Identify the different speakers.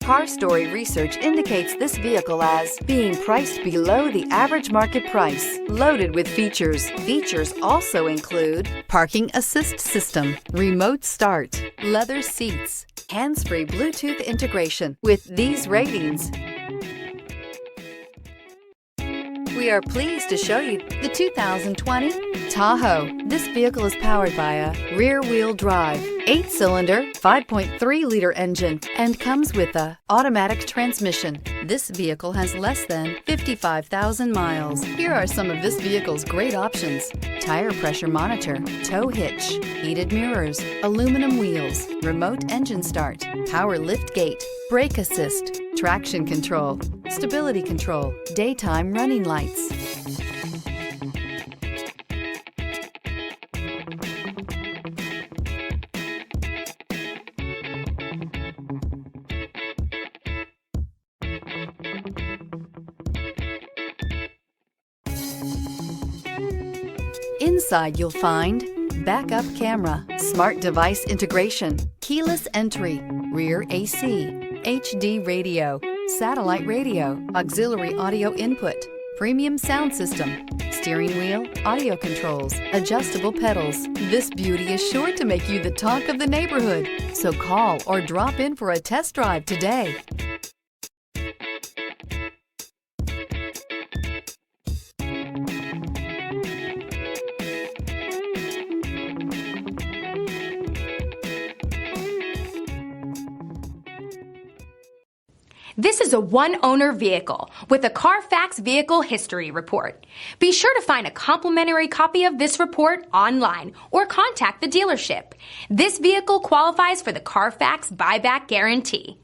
Speaker 1: Car Story research indicates this vehicle as being priced below the average market price, loaded with features. Features also include parking assist system, remote start, leather seats, hands-free Bluetooth integration. With these ratings, we are pleased to show you the 2020 Tahoe. This vehicle is powered by a rear-wheel drive, 8-cylinder, 5.3-liter engine, and comes with a automatic transmission. This vehicle has less than 55,000 miles. Here are some of this vehicle's great options: tire pressure monitor, tow hitch, heated mirrors, aluminum wheels, remote engine start, power lift gate, brake assist, traction control, stability control, daytime running lights. Inside you'll find backup camera, smart device integration, keyless entry, rear AC, HD radio, satellite radio, auxiliary audio input, premium sound system, steering wheel audio controls, adjustable pedals. This beauty is sure to make you the talk of the neighborhood. So call or drop in for a test drive today.
Speaker 2: This is a one-owner vehicle with a Carfax Vehicle History Report. Be sure to find a complimentary copy of this report online or contact the dealership. This vehicle qualifies for the Carfax Buyback Guarantee.